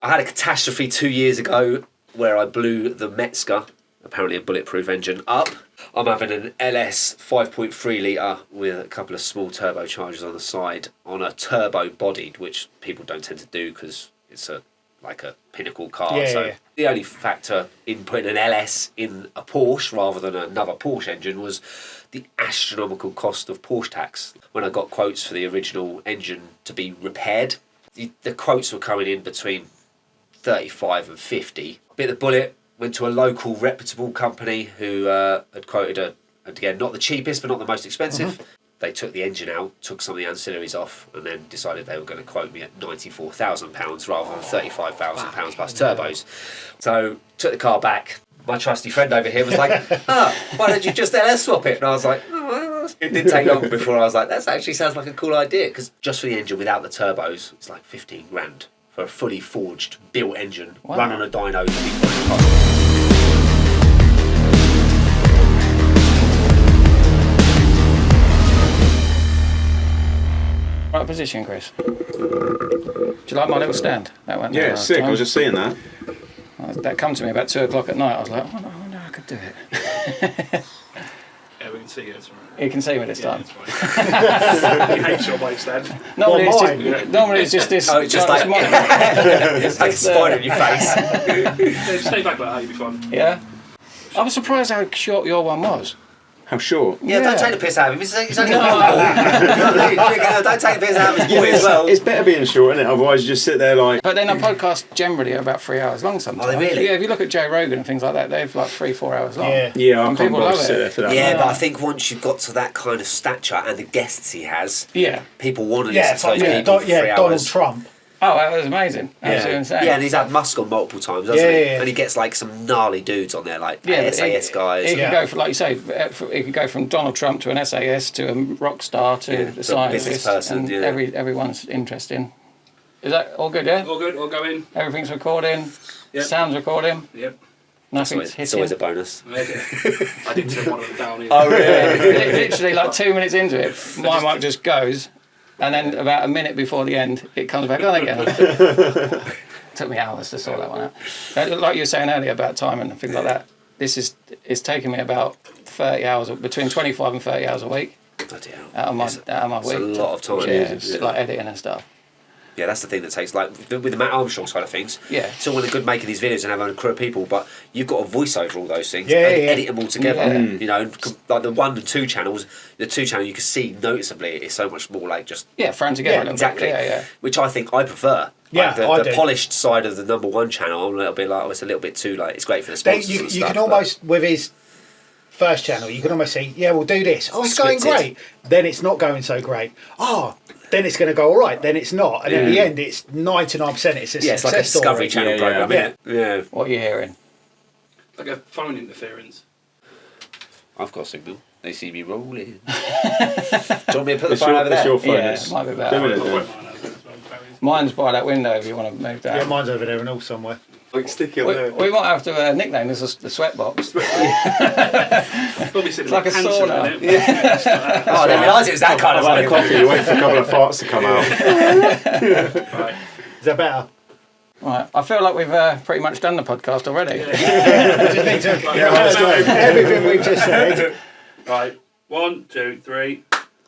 I had a catastrophe 2 years ago where I blew the Metzger, apparently a bulletproof engine, up. I'm having an LS 5.3 litre with a couple of small turbochargers on the side on a turbo bodied, which people don't tend to do because it's like a pinnacle car. The only factor in putting an LS in a Porsche rather than another Porsche engine was the astronomical cost of Porsche tax. When I got quotes for the original engine to be repaired, the quotes were coming in between 35 and 50. Bit the bullet, went to a local reputable company who had quoted again, not the cheapest but not the most expensive. Mm-hmm. They took the engine out, took some of the ancillaries off, and then decided they were going to quote me at £94,000 rather than £35,000 plus turbos. So took the car back. My trusty friend over here was like, why don't you just LS swap it? And I was like, it didn't take long before I was like, that actually sounds like a cool idea, because just for the engine without the turbos, it's like 15 grand for a fully forged, built engine, run on a dyno. Right position, Chris. Do you like my little stand? That went yeah, sick. I was just seeing that. That come to me about 2 o'clock at night. I was like, oh no, I could do it. Yeah, we can see you. It's right. You can see me this time. He hates your bike stand. Normally it's just this. Oh, it's just like it's like a spider in your face. Stay back about that, you'll be fun. Yeah. I was surprised how short your one was. How short? Yeah, don't take the piss out of him. He's only a ball. Don't take the piss out of his boy as well. It's better being short, isn't it? Otherwise, you just sit there like. But then our podcasts generally are about 3 hours long sometimes. Are they really? Yeah, if you look at Joe Rogan and things like that, they're like 3-4 hours long. Yeah, I and can't people bother love sit it. there for that. Yeah, but I think once you've got to that kind of stature and the guests he has, people want to listen to those people for 3 hours. Donald Trump. Oh, that was amazing. Absolutely insane. Yeah, and he's had Musk on multiple times, hasn't he? And he gets like some gnarly dudes on there, like SAS guys. He could go for, like you say, he could go from Donald Trump to an SAS to a rock star to the scientist. Person, and everyone's interesting. Is that all good, yeah? All good, all going. Everything's recording. Yep. Sound's recording. Yep. Nothing's hitting. It's always a bonus. I did turn one of them down here. Oh, really? Literally, like 2 minutes into it, my mic just goes. And then about a minute before the end, it comes back on again. Took me hours to sort that one out. Like you were saying earlier about time and things like that, it's taken me about 30 hours, between 25 and 30 hours a week. Bloody hell. Out of my week. It's a lot of time. Yeah, like editing and stuff. Yeah, that's the thing that takes, like, with the Matt Armstrong side of things, it's all well and good making these videos and having a crew of people, but you've got to voice over all those things and edit them all together. You know, like the 1 and 2 channels, the 2 channel you can see noticeably it's so much more like just... Yeah, thrown together. Yeah, exactly. Which I think I prefer. Yeah, like the polished side of the number 1 channel, I'm a little bit like, it's a little bit too, like, it's great for the sponsors and stuff. You can almost, with his first channel, you can almost see, we'll do this. Oh, it's going great. Then it's not going so great. Then it's going to go all right. Then it's not, and at the end, it's 99%. It's a it's like a Discovery Channel program. Yeah. What are you hearing? Like a phone interference. I've got a signal. They see me rolling. Do you want me to put the phone over there? Your phone it might be better. Mine's by that window if you want to move down. Yeah, mine's over there and all somewhere. Like stick it there. We might have to nickname this the sweat box. Probably it's like a sauna. I didn't realise it was that kind of like coffee. You wait for a couple of farts to come out. Right. Is that better? Right. I feel like we've pretty much done the podcast already. Everything we've just said. Right. 1, 2, 3.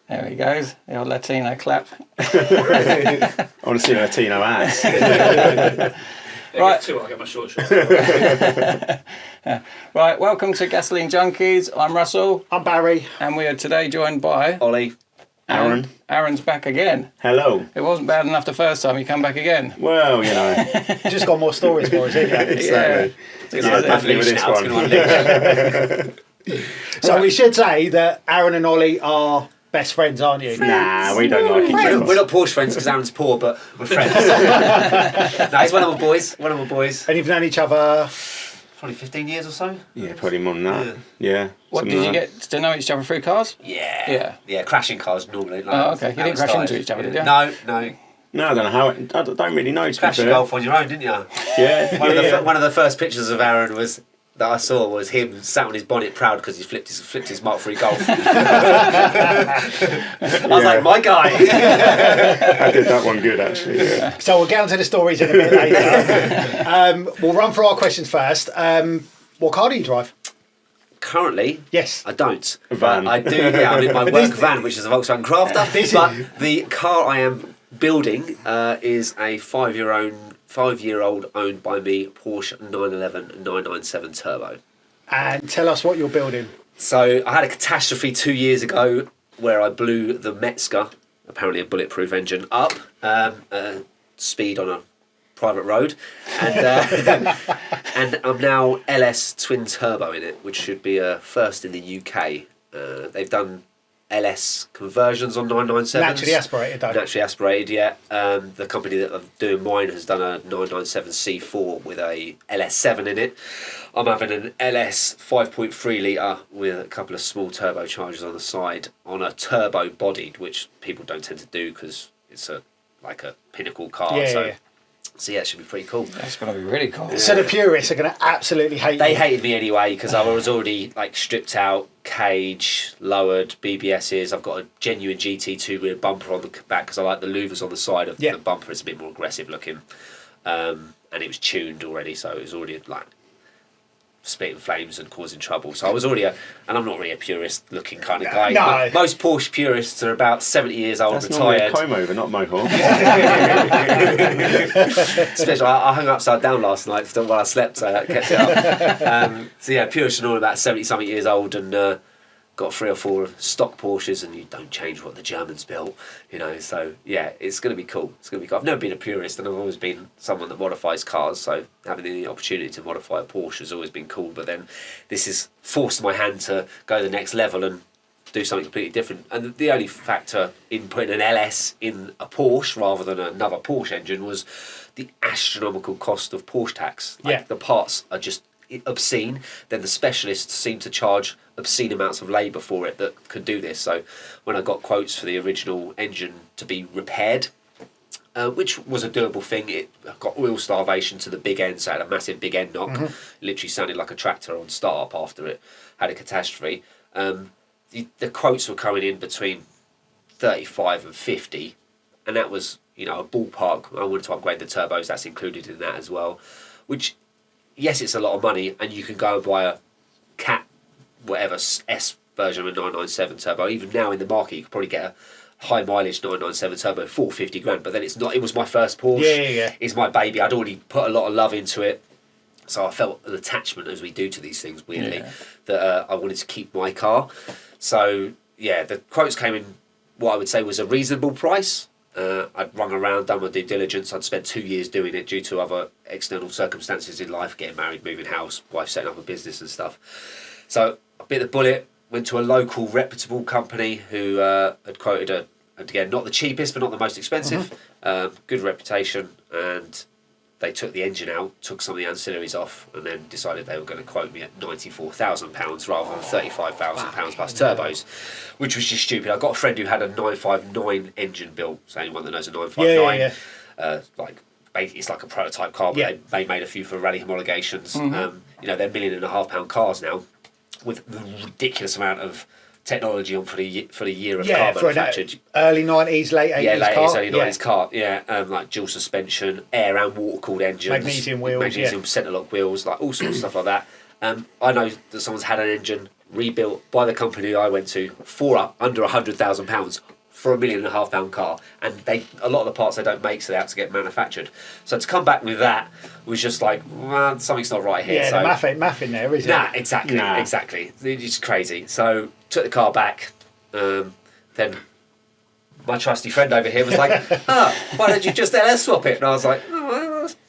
There he goes. The old Latino clap. I want to see a Latino ass. Right. 2, I'll get my short. Right, welcome to Gasoline Junkies. I'm Russell. I'm Barry. And we are today joined by... Ollie. Aaron. Aaron's back again. Hello. It wasn't bad enough the first time, you come back again. Well, you know. Just got more stories for us, haven't you? Exactly. Definitely with this one. So we should say that Aaron and Ollie are best friends, aren't you? Nah, we don't like each other. We're not Porsche friends because Aaron's poor, but we're friends. No, he's one of my boys. And you've known each other... Probably 15 years or so? Yeah, probably more than that. Yeah. What, did you get to know each other through cars? Yeah, crashing cars normally. Like, okay. You didn't crash into each other, did you? No. No, I don't know how. I don't really know. Crashed your Golf on your own, didn't you? Yeah. One of the first pictures of Aaron was that I saw was him sat on his bonnet proud because he flipped his Mark III Golf. I was like, my guy. I did that one good, actually. Yeah. So we'll get onto the stories in a bit later. We'll run through our questions first. What car do you drive? Currently, Yes. I don't. A van. But I do. Yeah, I'm in my work van, which is a Volkswagen Crafter. But the car I am building is a 5-year-old owned by me Porsche 911 turbo. And tell us what you're building. So I had a catastrophe 2 years ago where I blew the Metzger, apparently a bulletproof engine, up speed on a private road, and and I'm now LS twin turbo in it, which should be a first in the UK. They've done LS conversions on 997s. Naturally aspirated, though. Naturally aspirated, yeah. The company that I'm doing mine has done a 997 C4 with a LS7 in it. I'm having an LS 5.3 litre with a couple of small turbochargers on the side on a turbo bodied, which people don't tend to do because it's like a pinnacle car. So yeah, it should be pretty cool. That's going to be really cool. Yeah. So the purists are going to absolutely hate you. They hated me anyway because I was already like stripped out, cage, lowered, BBSs. I've got a genuine GT2 rear bumper on the back because I like the louvers on the side of the bumper. It's a bit more aggressive looking, and it was tuned already, so it was already like spitting flames and causing trouble. So I was already and I'm not really a purist looking kind of guy. No. Most Porsche purists are about 70 years old, That's retired. normally a comb over, not mohawk. Especially, I hung upside down last night while I slept, so that kept it up. So yeah, purists are all about 70-something years old and got 3 or 4 stock Porsches, and you don't change what the Germans built, you know. So yeah, it's going to be cool. It's going to be cool. I've never been a purist, and I've always been someone that modifies cars. So having the opportunity to modify a Porsche has always been cool. But then this has forced my hand to go the next level and do something completely different. And the only factor in putting an LS in a Porsche rather than another Porsche engine was the astronomical cost of Porsche tax. Like the parts are just obscene. Then the specialists seem to charge obscene amounts of labour for it that could do this. So when I got quotes for the original engine to be repaired, which was a doable thing, it got oil starvation to the big end, so it had a massive big end knock. Literally sounded like a tractor on start-up after it had a catastrophe. The quotes were coming in between 35 and 50, and that was, you know, a ballpark. I wanted to upgrade the turbos, that's included in that as well, which, yes, it's a lot of money, and you can go and buy a Cat whatever S version of a 997 turbo. Even now in the market you could probably get a high mileage 997 turbo for 50 grand, but then it's not. It was my first Porsche. It's my baby. I'd already put a lot of love into it, so I felt an attachment, as we do to these things weirdly, that I wanted to keep my car. So yeah, the quotes came in what I would say was a reasonable price. I'd rung around, done my due diligence. I'd spent 2 years doing it due to other external circumstances in life, getting married, moving house, wife setting up a business and stuff. So I bit the bullet, went to a local reputable company who had quoted again, not the cheapest but not the most expensive, good reputation, and they took the engine out, took some of the ancillaries off, and then decided they were going to quote me at £94,000 rather than £35,000 plus turbos, which was just stupid. I got a friend who had a 959 engine built, so anyone that knows a 959, like it's like a prototype car, but they made a few for rally homologations. You know, they're £1.5 million cars now, with the ridiculous amount of technology on for the year of car manufactured. Early 90s, late 80s car. Early 90s car, like dual suspension, air and water cooled engines, magnesium wheels, centre lock wheels, like all sorts of stuff like that. I know that someone's had an engine rebuilt by the company I went to for under £100,000 for a £1.5 million car, and a lot of the parts they don't make, so they have to get manufactured. So to come back with that was just like, well, something's not right here. Yeah, so, the math in there, isn't it? Exactly. It's crazy. So took the car back. Then my trusty friend over here was like, why don't you just LS swap it? And I was like,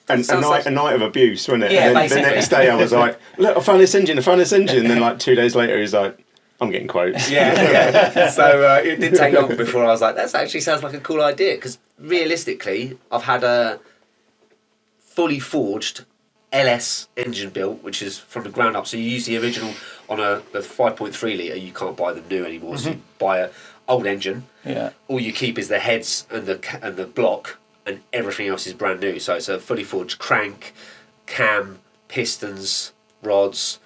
a night of abuse, wasn't it? Yeah, and then basically. The next day I was like, look, I found this engine. And then like 2 days later he's like, I'm getting quotes. Yeah. So it didn't take long before I was like, that actually sounds like a cool idea, because realistically I've had a fully forged LS engine built, which is from the ground up. So you use the original on the 5.3 litre. You can't buy them new anymore. So you buy a old engine. Yeah. All you keep is the heads and the block, and everything else is brand new. So it's a fully forged crank, cam, pistons, rods,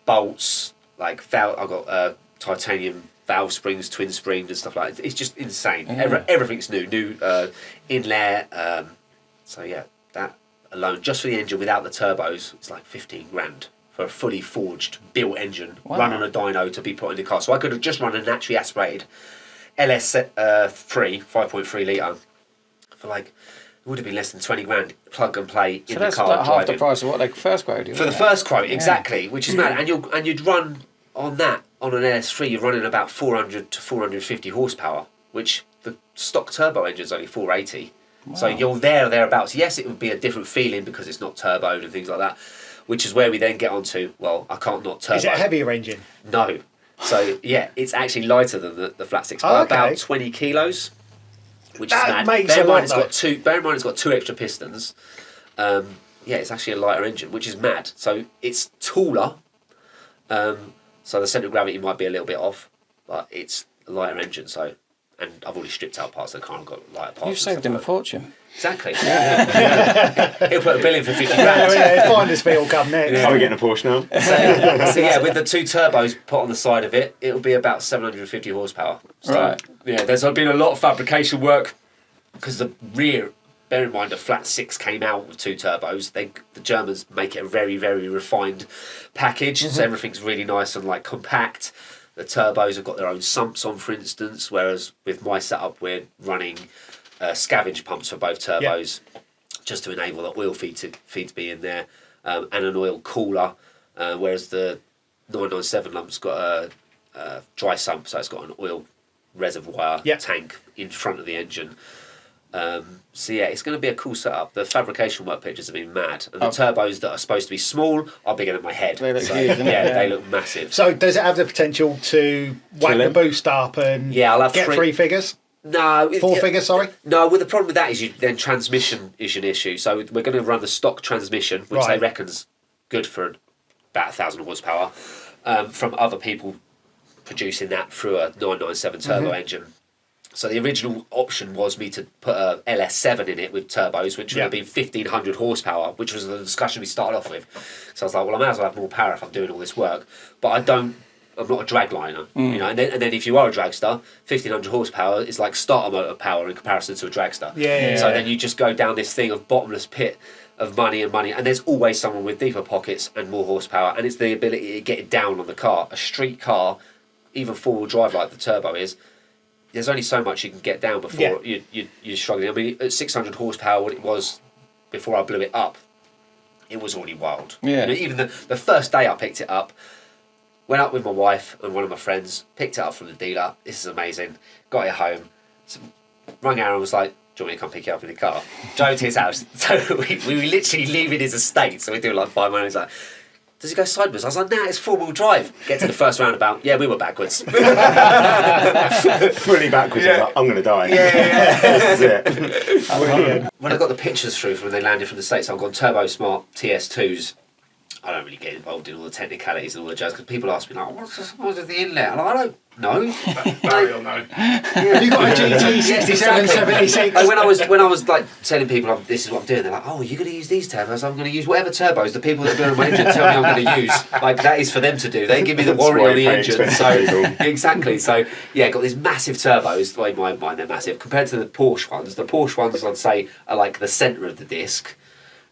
bolts, like valve. I've got titanium valve springs, twin springs, and stuff like that. It's just insane. Everything's new inlay. So yeah, that alone, just for the engine without the turbos, it's like 15 grand for a fully forged, built engine, run on a dyno to be put in the car. So I could have just run a naturally aspirated LS3 5.3 litre for like, it would have been less than 20 grand, plug and play in the car. So that's like half the driving. price of what they first quoted you. For the first quote, exactly, which is mad. And you'd run on that, on an LS3, you're running about 400 to 450 horsepower, which the stock turbo engine's only 480. Wow. So you're there or thereabouts. Yes, it would be a different feeling because it's not turboed and things like that, which is where we then get onto, well, I can't not turbo. Is it a heavier engine? No. So, yeah, it's actually lighter than the flat six by about 20 kilos, which is mad. Bear in mind it's got two extra pistons. Yeah, it's actually a lighter engine, which is mad. So it's taller. So the centre of gravity might be a little bit off, but it's a lighter engine. So, and I've already stripped out parts of the car and got lighter parts. You've saved him a fortune. Exactly. He'll put a bill in for 50 grand. Yeah, finder's fee will come next. Are we getting a Porsche now? So yeah, with the two turbos put on the side of it, it'll be about 750 horsepower. So, Right. Yeah, there's been a lot of fabrication work because the rear. Bear in mind, a flat six came out with two turbos. The Germans make it a very, very refined package, so everything's really nice and like compact. The turbos have got their own sumps on, for instance, whereas with my setup, we're running scavenge pumps for both turbos, just to enable the oil feed to be in there, and an oil cooler. Whereas the 997 lump's got a dry sump, so it's got an oil reservoir tank in front of the engine. So yeah, it's going to be a cool setup. The fabrication work pictures have been mad, and the turbos that are supposed to be small are bigger than my head. They look huge, they look massive. So does it have the potential to whack the boost up and I'll have get three figures? No, four figures. Sorry. No, well the problem with that is then transmission is an issue. So we're going to run the stock transmission, which they reckon's good for about 1,000 horsepower, from other people producing that through a 997 turbo engine. So the original option was me to put a LS7 in it with turbos, which would have been 1,500 horsepower, which was the discussion we started off with. So I was like, well, I may as well have more power if I'm doing all this work. But I'm not a dragliner, you know. And then if you are a dragster, 1,500 horsepower is like starter motor power in comparison to a dragster. So then you just go down this thing of bottomless pit of money, and there's always someone with deeper pockets and more horsepower, and it's the ability to get it down on the car. A street car, even four-wheel drive like the turbo is, there's only so much you can get down before you're struggling. I mean, at 600 horsepower, what it was before I blew it up, it was already wild. Yeah. You know, even the first day I picked it up, went up with my wife and one of my friends, picked it up from the dealer. This is amazing. Got it home. So, rang Aaron, was like, do you want me to come pick you up in the car? Drove to his house. So we were literally leaving his estate. So we're doing like 5 minutes. Like, does it go sideways? I was like, nah, it's 4-wheel drive. Get to the first roundabout. Yeah, we were backwards. Fully backwards. I was like, I'm going to die. This is it. When I got the pictures through from when they landed from the States, I've gone Turbo Smart TS2s. I don't really get involved in all the technicalities and all the jazz because people ask me like, what's with the inlet? And I don't know. Barry will know. Have you got a GT 6776? Like when I was like telling people this is what I'm doing, they're like, oh, you're going to use these turbos? I'm going to use whatever turbos the people that are building my engine tell me I'm going to use. Like that is for them to do. They give me the warranty on the engine. So exactly. So yeah, got these massive turbos. The way in my mind they're massive compared to the Porsche ones. The Porsche ones I'd say are like the centre of the disc,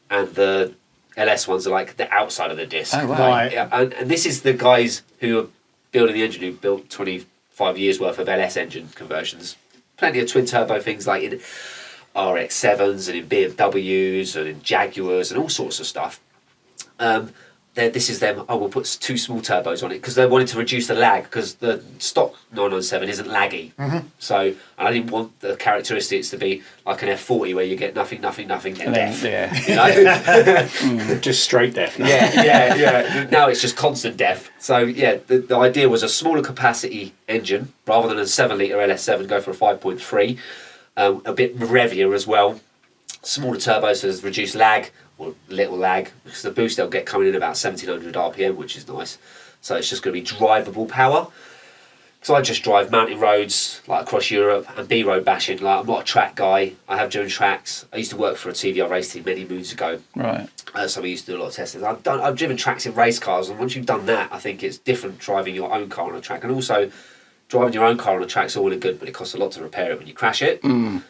and the LS ones are like the outside of the disc. Oh, wow. Right. Yeah, and this is the guys who are building the engine who built 25 years worth of LS engine conversions. Plenty of twin turbo things like in RX-7s and in BMWs and in Jaguars and all sorts of stuff. This is them, we'll put 2 small turbos on it because they wanted to reduce the lag because the stock 997 isn't laggy. So, and I didn't want the characteristics to be like an F40 where you get nothing, then death. You know? Just straight death now. Yeah. Now it's just constant death. So yeah, the idea was a smaller capacity engine rather than a 7-litre LS7, go for a 5.3, a bit revier as well. Smaller turbos so there's reduced lag, or little lag, because the boost they'll get coming in about 1700 RPM, which is nice. So it's just going to be drivable power. So I just drive mountain roads like across Europe and B-road bashing. Like I'm not a track guy. I have driven tracks. I used to work for a TVR race team many moons ago. Right. So we used to do a lot of testing. I've driven tracks in race cars, and once you've done that, I think it's different driving your own car on a track. And also, driving your own car on a track is all good, but it costs a lot to repair it when you crash it. And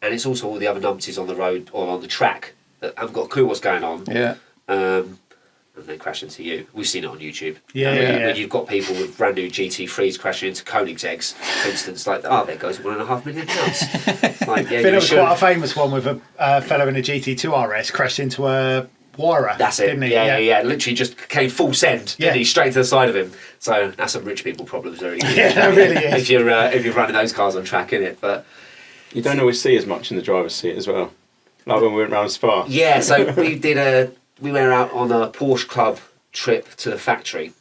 it's also all the other numpties on the road or on the track that haven't got a clue what's going on. Yeah. And they crash into you. We've seen it on YouTube. Yeah. When you've got people with brand new GT3s crashing into Koenigsegg's, for instance, like, there goes £1.5 million. It's like, yeah, I think there was quite a famous one with a fellow in a GT2 RS crashed into a Wira. That's it. Didn't he? Yeah. Literally just came full send, didn't he? Straight to the side of him. So that's some rich people problems, really. Yeah, that really is. If you're running those cars on track, innit? But you don't always see as much in the driver's seat as well. Like when we went round Spa. yeah, so we went out on a Porsche Club trip to the factory.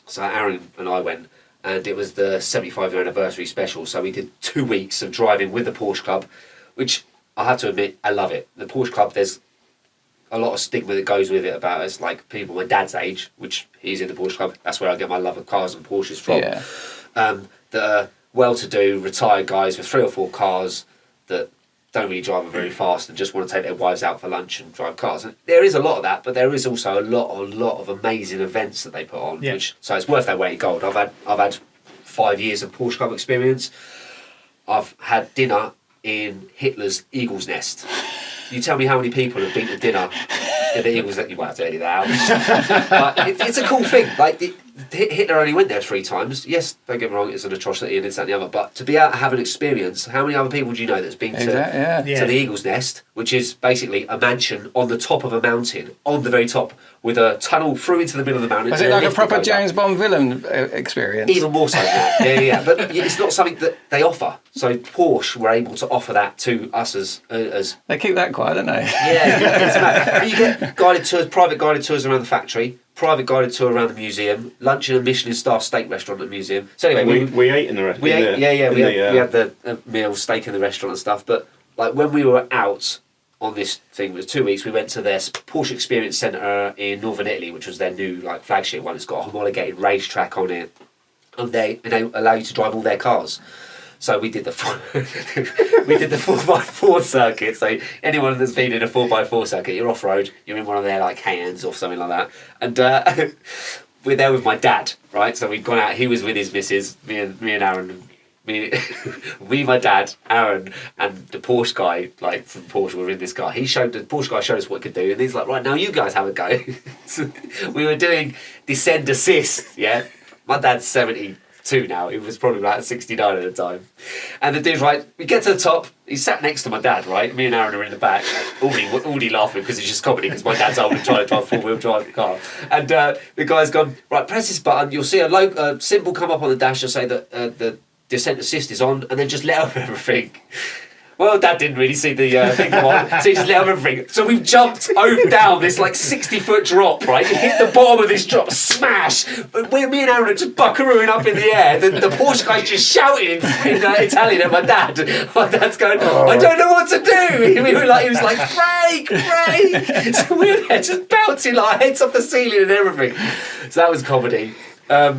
So Aaron and I went, and it was the 75-year anniversary special. So we did 2 weeks of driving with the Porsche Club, which I have to admit, I love it. The Porsche Club, there's a lot of stigma that goes with it about us, like people my dad's age, which he's in the Porsche Club. That's where I get my love of cars and Porsches from. Yeah. That are well-to-do, retired guys with 3 or 4 cars that don't really drive them very fast and just want to take their wives out for lunch and drive cars. And there is a lot of that, but there is also a lot of amazing events that they put on. Yeah. So it's worth their weight in gold. I've had 5 years of Porsche Club experience. I've had dinner in Hitler's Eagle's Nest. You tell me how many people have been to dinner in the Eagle's Nest. You won't have to edit that out. But it's a cool thing. Like Hitler only went there 3 times. Yes, don't get me wrong, it's an atrocity and this, that and the other. But to be able to have an experience, how many other people do you know that's been to the Eagle's Nest, which is basically a mansion on the top of a mountain, on the very top, with a tunnel through into the middle of the mountain. Was it like a proper James Bond villain experience? Even more so than that. Yeah. But it's not something that they offer. So Porsche were able to offer that to us as They keep that quiet, don't they? yeah, it's mad. You get guided tours, private guided tours around the factory, private guided tour around the museum, lunch in a Michelin star steak restaurant at the museum. So anyway, we ate in the restaurant. we had the meal, steak in the restaurant and stuff. But like when we were out on this thing, it was 2 weeks. We went to their Porsche Experience Centre in Northern Italy, which was their new like flagship one. It's got a homologated racetrack on it, and they allow you to drive all their cars. So we did the 4x4 circuit. So anyone that's been in a 4x4 circuit, you're off road, you're in one of their like Cayennes or something like that, and we're there with my dad, right? So we'd gone out. He was with his missus, me and Aaron. Me, my dad, Aaron, and the Porsche guy, like from Porsche, were in this car. The Porsche guy showed us what it could do, and he's like, right, now you guys have a go. So we were doing descend assist, yeah? My dad's 72 now, he was probably like 69 at the time. And the dude's right, we get to the top, he's sat next to my dad, right? Me and Aaron are in the back, already laughing because it's just comedy because my dad's old and trying to drive a 4-wheel drive car. And the guy's gone, right, press this button, you'll see a symbol come up on the dash, you'll say that the descent assist is on, and then just let over everything. Well, Dad didn't really see the thing come on, so he just let over everything. So we've jumped down this like 60-foot drop, right? You hit the bottom of this drop, smash. But me and Aaron are just buckarooing up in the air. The Porsche guy's just shouting in Italian at my dad. My dad's going, I don't know what to do. He was like, brake. So we were there just bouncing like heads off the ceiling and everything. So that was comedy. So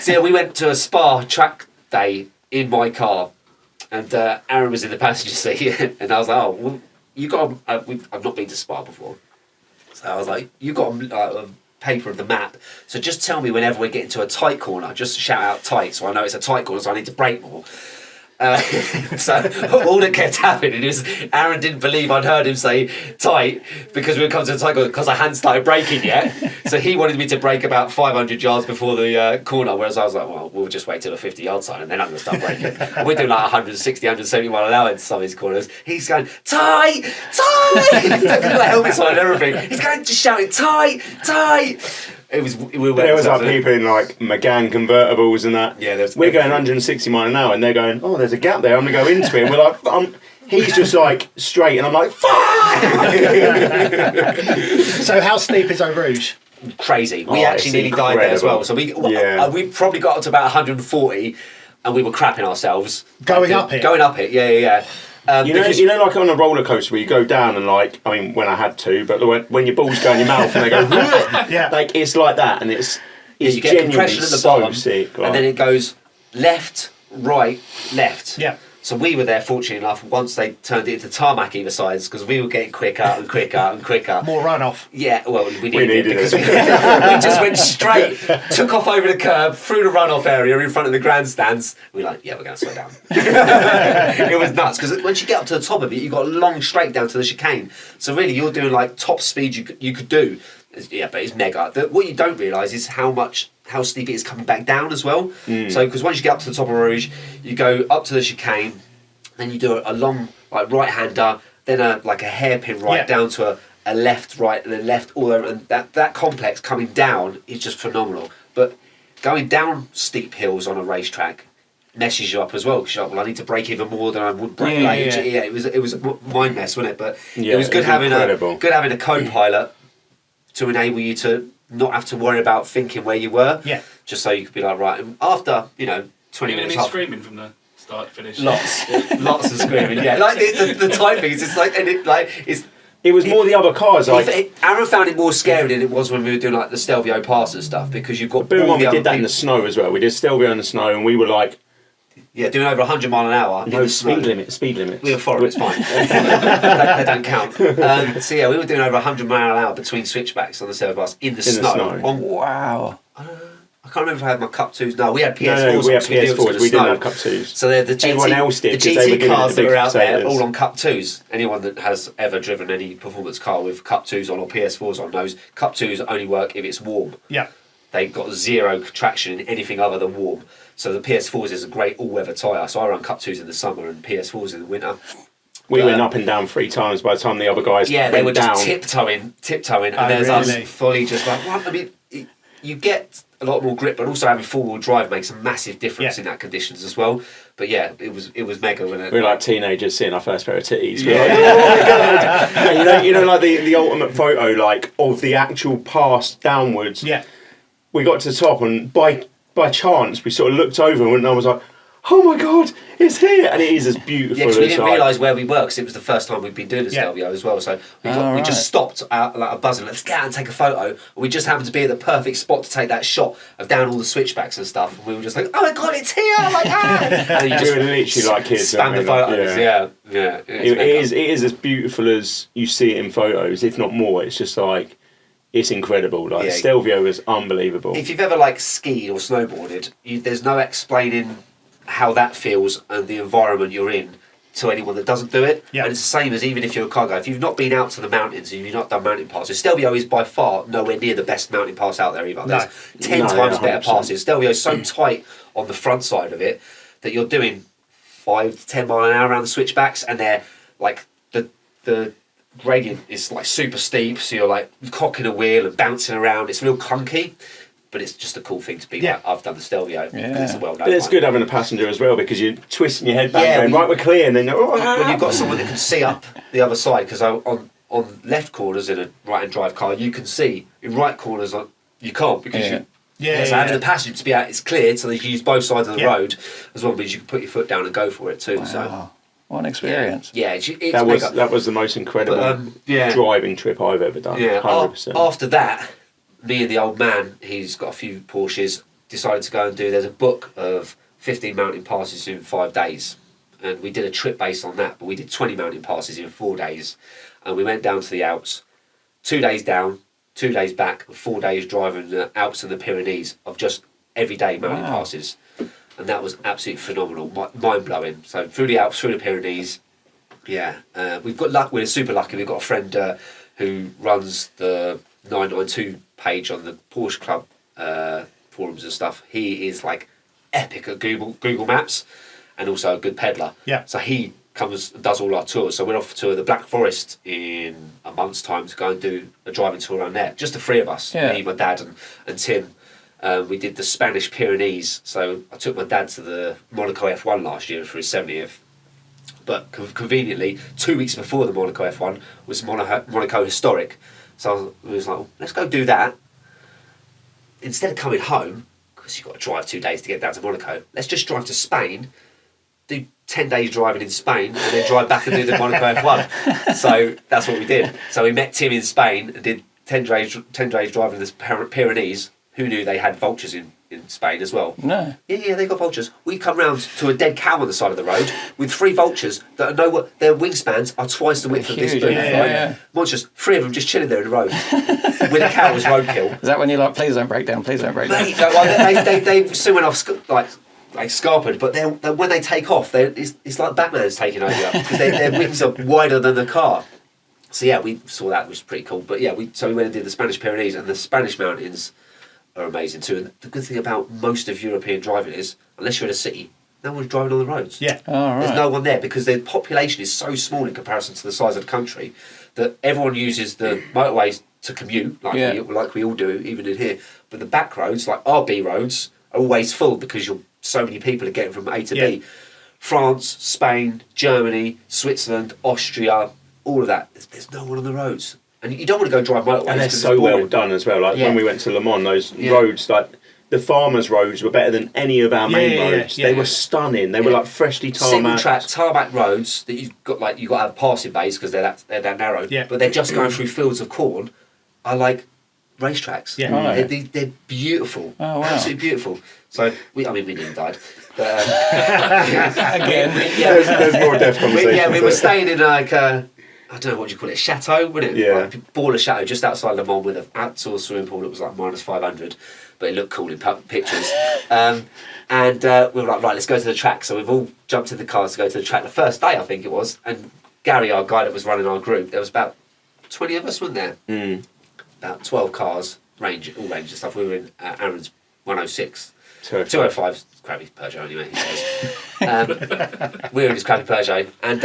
yeah, we went to a Spa track day in my car. And Aaron was in the passenger seat, and I was like, "Oh, well, you got? I've not been to Spa before, so I was like, you got a paper of the map. So just tell me whenever we get into a tight corner, just shout out tight, so I know it's a tight corner, so I need to brake more." So all that kept happening is Aaron didn't believe I'd heard him say tight because we were coming to the tight corner because I hadn't started braking yet. So he wanted me to brake about 500 yards before the corner, whereas I was like, well, we'll just wait till the 50-yard sign and then I'm going to start braking. And we're doing like 160, 170 mile an hour in some of these corners. He's going, tight! Taking my helmets on and everything. He's going, just shouting, tight! There was like people in like Megane convertibles and that. Yeah, we're going 160 mile an hour and they're going, oh, there's a gap there, I'm going to go into it. And we're like, he's just like straight and I'm like, fuck! So how steep is Eau Rouge? Crazy. We actually nearly died there as well. So we probably got up to about 140 and we were crapping ourselves. Going up it, yeah. You know, like on a roller coaster where you go down and like, I mean, when I had to, but when your balls go in your mouth and they go, yeah, like it's like that, and it's you get compression at the bottom, sick, like. and then it goes left, right, left. Yeah. So we were there, fortunately enough, once they turned it into tarmac either sides, because we were getting quicker and quicker and quicker. More runoff. Yeah, well, we needed needed it because it. we just went straight, took off over the curb, through the runoff area in front of the grandstands. We were like, yeah, we're going to slow down. It was nuts, because once you get up to the top of it, you've got a long straight down to the chicane. So really, you're doing like top speed you could do. Yeah, but it's mega. What you don't realise is how steep it is coming back down as well. So because once you get up to the top of Rouge, you go up to the chicane, then you do a long like right-hander, then a hairpin right down to a left, right, and then left all over, and that complex coming down is just phenomenal. But going down steep hills on a racetrack messes you up as well, because you're like, well, I need to brake even more than I would brake. It was a mind mess, wasn't it? But it was good having a co-pilot to enable you to not have to worry about thinking where you were. Yeah. Just so you could be like, right, and after 20 minutes. Screaming from the start to finish. Lots of screaming. Yeah, like the type things. It's like, and it was more the other cars. Aaron found it more scary than it was when we were doing like the Stelvio Pass and stuff, because you've got. Boom! We did that in the snow as well. We did Stelvio in the snow, and we were like. Yeah, doing over 100 mile an hour. No speed limit. We were foreign, it's fine. they don't count. So yeah, we were doing over 100 mile an hour between switchbacks on the Stelvio Pass in the snow. Wow. I can't remember if I had my Cup 2s. No, we had PS4s. No, we had PS4s. We didn't have Cup 2s. So they're the GT, everyone else did, the GT cars that are out there, potatoes. all on Cup 2s. Anyone that has ever driven any performance car with Cup 2s on or PS4s on knows Cup 2s only work if it's warm. Yeah. They've got zero traction in anything other than warm. So the PS4s is a great all-weather tyre. So I run Cup 2s in the summer and PS4s in the winter. We went up and down 3 times by the time the other guys yeah, they were down. just tiptoeing, and there's us fully just like, what? I mean, you get a lot more grip, but also having four-wheel drive makes a massive difference in that conditions as well. But yeah, it was mega, wasn't it? We were like teenagers seeing our first pair of titties. We were like, oh my God. you know, like the ultimate photo, like of the actual pass downwards. Yeah. We got to the top, and by chance we sort of looked over, and I was like, oh my God, it's here, and it is as beautiful. Yeah, because we didn't realise where we were, because it was the first time we'd been doing a Stelvio as well. So we just stopped out like a buzzing, let's get out and take a photo. And we just happened to be at the perfect spot to take that shot of down all the switchbacks and stuff. And we were just like, oh my God, it's here! Like, and you just we were literally like kids. Spam the photos. Yeah. It is as beautiful as you see it in photos, if not more. It's just like. It's incredible. Like Stelvio is unbelievable. If you've ever like skied or snowboarded, there's no explaining how that feels and the environment you're in to anyone that doesn't do it. Yeah. And it's the same as even if you're a car guy. If you've not been out to the mountains and you've not done mountain passes, Stelvio is by far nowhere near the best mountain pass out there either. There's 10 times better passes. Stelvio is so tight on the front side of it that you're doing 5 to 10 mile an hour around the switchbacks, and they're like the gradient is like super steep, so you're like cocking a wheel and bouncing around. It's real clunky, but it's just a cool thing to be like, I've done the Stelvio. It's a well-known But it's good having a passenger as well, because you're twisting your head back going, right, we're clear, and then when you've got someone that can see up the other side, because on left corners in a right-hand drive car you can see, in right corners you can't, because so having the passenger to be out, it's cleared, so you can use both sides of the road as well, means you can put your foot down and go for it too. So what an experience. Yeah, it's that was the most incredible driving trip I've ever done. 100%. After that, me and the old man, he's got a few Porsches, decided to go and there's a book of 15 mountain passes in 5 days. And we did a trip based on that, but we did 20 mountain passes in 4 days. And we went down to the Alps, 2 days down, 2 days back, and 4 days driving the Alps and the Pyrenees of just everyday mountain passes. And that was absolutely phenomenal, mind-blowing. So through the Alps, through the Pyrenees, we've got luck. We're super lucky. We've got a friend who runs the 992 page on the Porsche Club forums and stuff. He is like epic at Google Maps, and also a good peddler. Yeah. So he comes and does all our tours. So we're off to the Black Forest in a month's time to go and do a driving tour around there. Just the three of us, me, my dad, and Tim. We did the Spanish Pyrenees, so I took my dad to the Monaco F1 last year for his 70th. But conveniently, 2 weeks before the Monaco F1 was Monaco Historic. So I was like, well, let's go do that. Instead of coming home, because you've got to drive 2 days to get down to Monaco, let's just drive to Spain, do 10 days driving in Spain, and then drive back and do the Monaco F1. So that's what we did. So we met Tim in Spain and did 10 days driving the Pyrenees. Who knew they had vultures in in Spain as well? No. Yeah, they got vultures. We come round to a dead cow on the side of the road with 3 vultures that are their wingspans are twice the width of this Huge, booth. yeah. Monsters, 3 of them just chilling there in the road with a cow as roadkill. Is that when you're like, please don't break down, please don't break down? Mate, they soon went off like scarpered, but when they take off, it's like Batman's taking over because their wings are wider than the car. So yeah, we saw that, which was pretty cool. But yeah, we went and did the Spanish Pyrenees, and the Spanish mountains are amazing too. And the good thing about most of European driving is, unless you're in a city, no one's driving on the roads. Yeah. All right. There's no one there because the population is so small in comparison to the size of the country that everyone uses the motorways to commute, like we all do, even in here. But the back roads, like our B roads, are always full because so many people are getting from A to B. France, Spain, Germany, Switzerland, Austria, all of that. There's no one on the roads. And you don't want to go drive motorways. And they're so well done as well. Like when we went to Le Mans, those roads, like the farmers' roads were better than any of our main roads. They were stunning. They were like freshly tarmac. Single track tarmac roads that you've got to have passing bays because they're that narrow. Yeah. But they're just going through fields of corn. Are like racetracks. Yeah. They're beautiful. Oh, wow. Absolutely beautiful. So we nearly died. But, Again. There's more depth conversation. We were staying in like I don't know what you call it, a chateau, wouldn't it? Yeah. Like a baller chateau just outside Le Mans with an outdoor swimming pool that was like -500, but it looked cool in pictures. And we were like, right, let's go to the track. So we've all jumped in the cars to go to the track. The first day, I think it was, and Gary, our guy that was running our group, there was about 20 of us, wasn't there? Mm. About 12 cars, all range and stuff. We were in Aaron's 106. 205. Crappy Peugeot anyway, he says. We were in his crappy Peugeot, and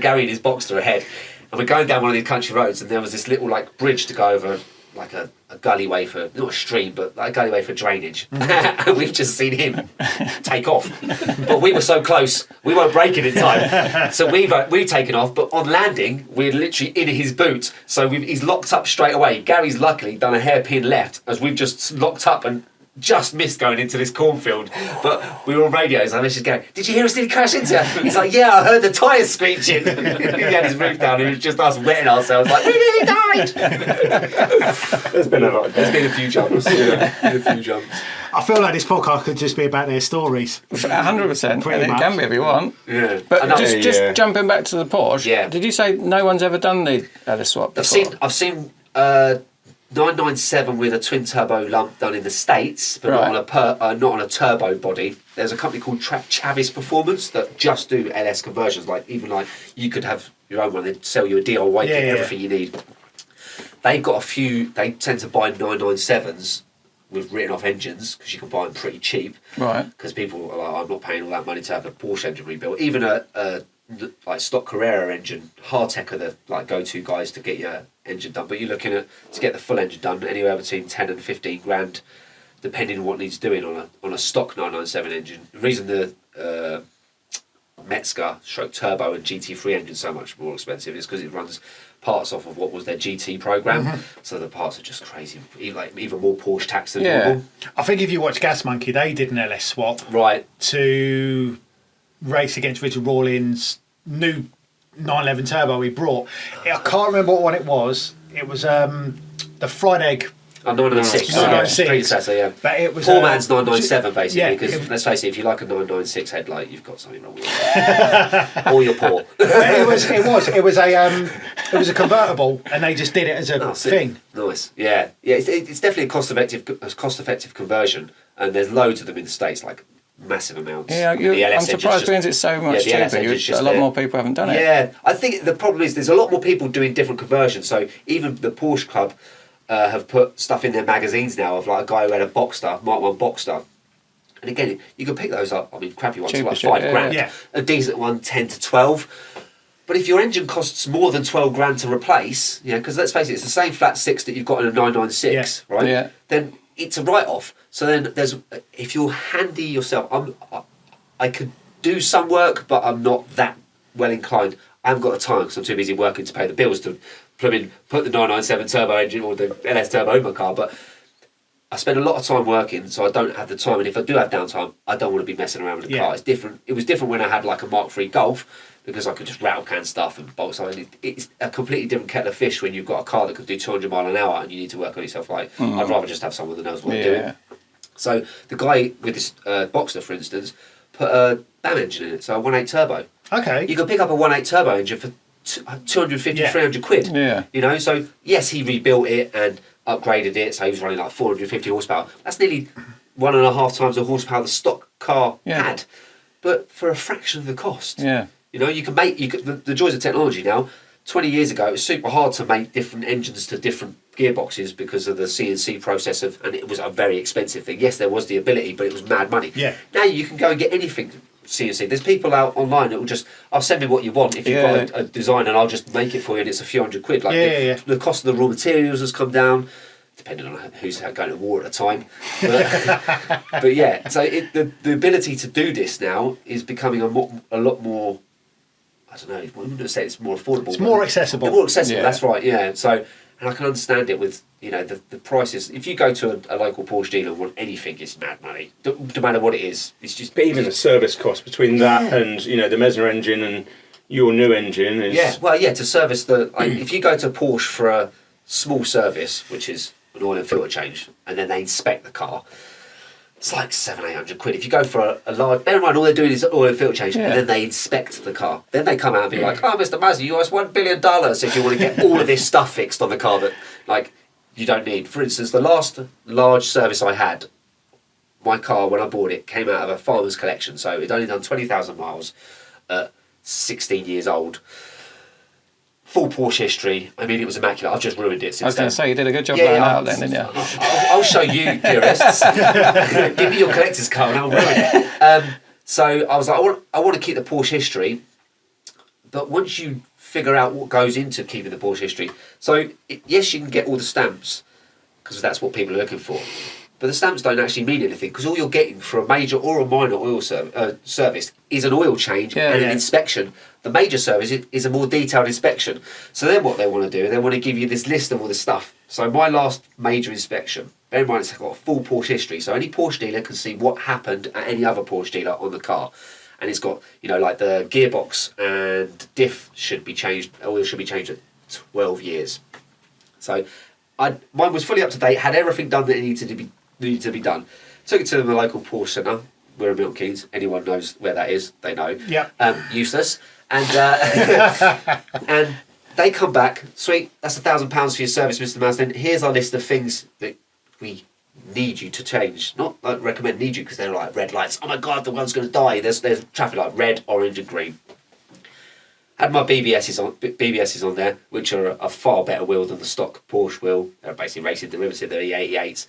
Gary in his Boxster ahead. And we're going down one of these country roads, and there was this little like bridge to go over, like a gullyway for, not a stream, but like a gullyway for drainage. And we've just seen him take off. But we were so close, we weren't braking in time. So we've taken off, but on landing, we're literally in his boot. So he's locked up straight away. Gary's luckily done a hairpin left, as we've just locked up and just missed going into this cornfield. But we were on radios, and I messaged Gary, did you hear us nearly crash into you? He's like, yeah, I heard the tyres screeching. He had his roof down, and it was just us wetting ourselves like, we nearly died. There's been a lot. There's been a few jumps. I feel like this podcast could just be about their stories. 100%. Pretty It much. can be if you want. Yeah. But just jumping back to the Porsche, Yeah. did you say no one's ever done the swap before? I've seen 997 with a twin turbo lump done in the States, but not on a turbo body. There's a company called Chavis Performance that just do LS conversions. Like you could have your own one. They'd sell you a DIY kit, everything you need. They've got a few. They tend to buy 997s with written off engines because you can buy them pretty cheap. Right. Because people are like, I'm not paying all that money to have a Porsche engine rebuilt. Even a like stock Carrera engine, Hardtech are the like go-to guys to get your engine done. But you're looking at, to get the full engine done, anywhere between 10 and 15 grand, depending on what needs doing on a stock 997 engine. The reason the Metzger turbo and GT3 engine so much more expensive is because it runs parts off of what was their GT program. So the parts are just crazy, even more Porsche tax than normal. I think if you watch Gas Monkey, they did an LS swap to race against Richard Rawlins' new 911 turbo he brought. I can't remember what one it was. It was the fried egg. 996. 996. Yeah. But it was poor man's 997 basically, because yeah, let's face it, if you like a 996 headlight, you've got something wrong with it. Or you're poor. It was a convertible, and they just did it as a thing. Nice. Yeah. It's definitely a cost-effective conversion, and there's loads of them in the States, like massive amounts. Yeah, I'm surprised because it's so much cheaper. A lot more people haven't done it. Yeah, I think the problem is there's a lot more people doing different conversions. So even the Porsche Club have put stuff in their magazines now of like a guy who had a Boxster, Mark 1 Boxster. And again, you can pick those up. I mean, crappy ones are like £5 grand. Yeah. A decent one, 10 to 12. But if your engine costs more than 12 grand to replace, because let's face it, it's the same flat six that you've got in a 996, right? Yeah. Then it's a write-off. So then if you're handy yourself, I could do some work, but I'm not that well inclined. I haven't got the time because I'm too busy working to pay the bills to put the 997 turbo engine or the LS turbo in my car. But I spend a lot of time working, so I don't have the time. And if I do have downtime, I don't want to be messing around with the car. It's different. It was different when I had like a Mark III Golf, because I could just rattle can stuff and bolt something. It's a completely different kettle of fish when you've got a car that could do 200 mile an hour and you need to work on yourself. I'd rather just have someone that knows what they're doing. So the guy with this Boxster, for instance, put a BAM engine in it, so a 1.8 turbo. Okay. You could pick up a 1.8 turbo engine for 250, 300 quid. Yeah. You know, so yes, he rebuilt it and upgraded it, so he was running like 450 horsepower. That's nearly 1.5 times the horsepower the stock car had, but for a fraction of the cost. Yeah. You know, the joys of technology now. 20 years ago, it was super hard to make different engines to different gearboxes because of the CNC process and it was a very expensive thing. Yes, there was the ability, but it was mad money. Yeah. Now you can go and get anything CNC. There's people out online that will just, I'll send me what you want if you've got a design and I'll just make it for you and it's a few hundred quid. Like the cost of the raw materials has come down, depending on who's going to war at the time. But yeah, so the ability to do this now is becoming a lot more, I don't know, I wouldn't say it's more affordable. It's more accessible. More accessible, that's right, yeah. So, and I can understand it with, you know, the prices. If you go to a local Porsche dealer and want anything, it's mad money. No matter what it is. It's just... But even the service cost between that and, you know, the Mesner engine and your new engine is... Yeah, well, yeah, to service if you go to Porsche for a small service, which is an oil and filter change, and then they inspect the car, it's like 700-800 quid. If you go for a large... Bear in mind, all they're doing is oil and filter change, and then they inspect the car. Then they come out and be like, oh, Mr. Mazzy, you owe us $1 billion if you want to get all of this stuff fixed on the car that, like, you don't need. For instance, the last large service I had, my car, when I bought it, came out of a farmer's collection, so it'd only done 20,000 miles at 16 years old. Full Porsche history. I mean, it was immaculate. I've just ruined it since I was going to say, you did a good job yeah, out then, didn't you? I'll show you, purists. Give me your collector's car and I'll ruin it. So I was like, I want to keep the Porsche history, but once you figure out what goes into keeping the Porsche history, so yes, you can get all the stamps, because that's what people are looking for, but the stamps don't actually mean anything, because all you're getting for a major or a minor oil service is an oil change and an inspection. The major service is a more detailed inspection. So then what they want to do, they want to give you this list of all the stuff. So my last major inspection, bear in mind it's got a full Porsche history, so any Porsche dealer can see what happened at any other Porsche dealer on the car. And it's got, you know, like the gearbox and diff should be changed, oil should be changed at 12 years. So mine was fully up to date, had everything done that it needed to be done. Took it to the local Porsche centre. We're in Milton Keynes. Anyone knows where that is, they know. Yeah. Useless. And and they come back, sweet, that's £1,000 for your service, Mr. Marsden. Here's our list of things that we need you to change. Not like recommend need you, because they're like red lights. Oh my God, the world's going to die. There's traffic light, red, orange and green. Had my BBSs on there, which are a far better wheel than the stock Porsche wheel. They're basically racing derivative, they're E88s.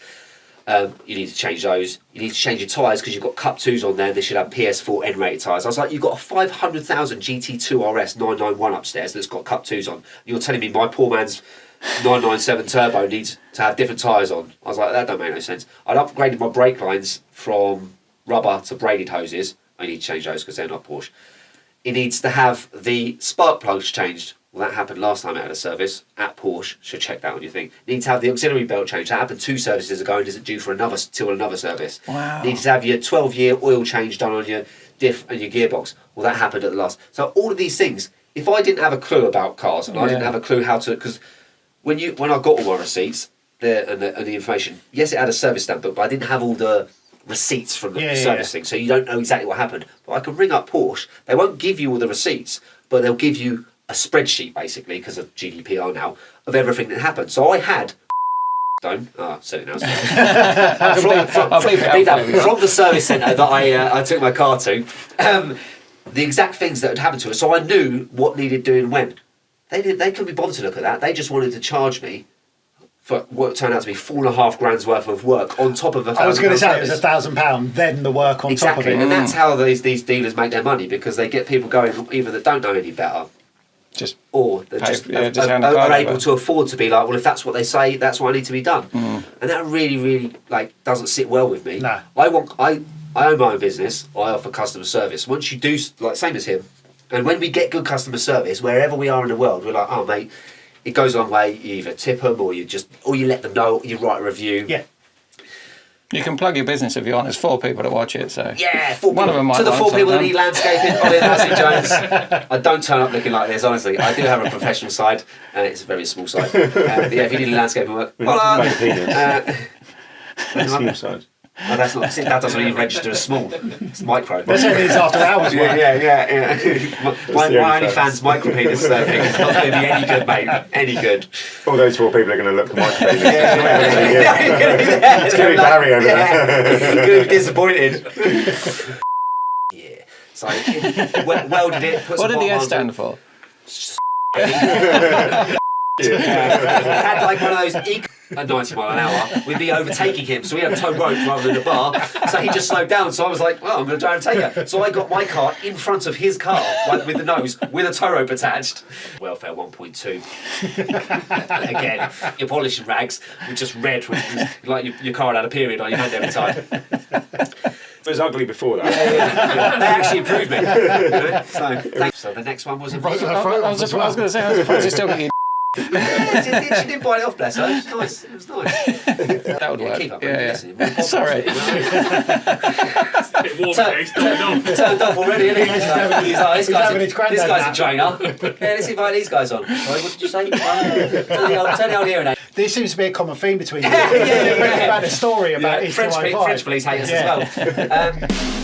You need to change those. You need to change your tyres because you've got Cup 2s on there. They should have PS4 N-rated tyres. I was like, you've got a 500,000 GT2 RS 991 upstairs that's got Cup 2s on. You're telling me my poor man's 997 turbo needs to have different tyres on. I was like, that don't make no sense. I'd upgraded my brake lines from rubber to braided hoses. I need to change those because they're not Porsche. It needs to have the spark plugs changed. Well, that happened last time it had a service at Porsche. Should check that on your thing. Need to have the auxiliary belt changed. That happened 2 services ago and isn't due for another service. Wow. Need to have your 12-year oil change done on your diff and your gearbox. Well, that happened at the last. So all of these things, if I didn't have a clue about cars and I didn't have a clue how to, because when I got all my receipts and the information, yes, it had a service stamp book, but I didn't have all the receipts from the service thing, so you don't know exactly what happened. But I can ring up Porsche. They won't give you all the receipts, but they'll give you a spreadsheet, basically, because of GDPR now, of everything that happened. So I had said it now. From the service centre that I took my car to, the exact things that had happened to us. So I knew what needed doing when. They couldn't be bothered to look at that. They just wanted to charge me for what turned out to be £4.5 grand worth of work on top of £1,000. I was going to say it was £1,000, then the work on top of it. And that's how these dealers make their money, because they get people going either that don't know any better, or they are able to afford to be like, well, if that's what they say, that's what I need to be done. And that really, really doesn't sit well with me. No. I own my own business. I offer customer service. Once you do, same as him, and when we get good customer service wherever we are in the world, we're like, oh mate, it goes a long way. You either tip them or you let them know, or you write a review. Yeah. You can plug your business if you want. There's 4 people that watch it, so yeah, 4 one people. of them might. To the 4 people that need landscaping, Ollie and Nancy Jones. I don't turn up looking like this, honestly. I do have a professional side, and it's a very small side. But yeah, if you need landscaping work, holla. Small side. Oh, that's not. That doesn't even register as small. It's micro. That's what it is after hours work. Yeah. My OnlyFans micro penis thing is not going to be any good, mate. Any good. All those 4 people are going to look for my penis. It's going to be Barry over there. You're going to be disappointed. Yeah. So welded it. Put What some did the hot S stand for? Had like one of those at 90 mile an hour, we'd be overtaking him, so we had a tow rope rather than a bar, so he just slowed down, so I was like, well, I'm going to try and take it. So I got my car in front of his car, like with the nose, with a tow rope attached. Welfare 1.2. Again, your polishing rags were just red, like your car had a period on your hand every time. It was ugly before that. Yeah. They actually improved me. You know? So the next one was a I was going to say, I was surprised you still got your she didn't bite it off, bless her. It was nice. It was nice. That would work. Keep up, Yeah. Sorry. Bit warm there, he's turned off. Turned off already, isn't he? He's like, He's having his granddad this guy's nap. a trainer. Yeah, let's invite these guys on. Sorry, what did you say? Turn the old hearing aid. There seems to be a common theme between you. Yeah. About a story about East French police hate us as well.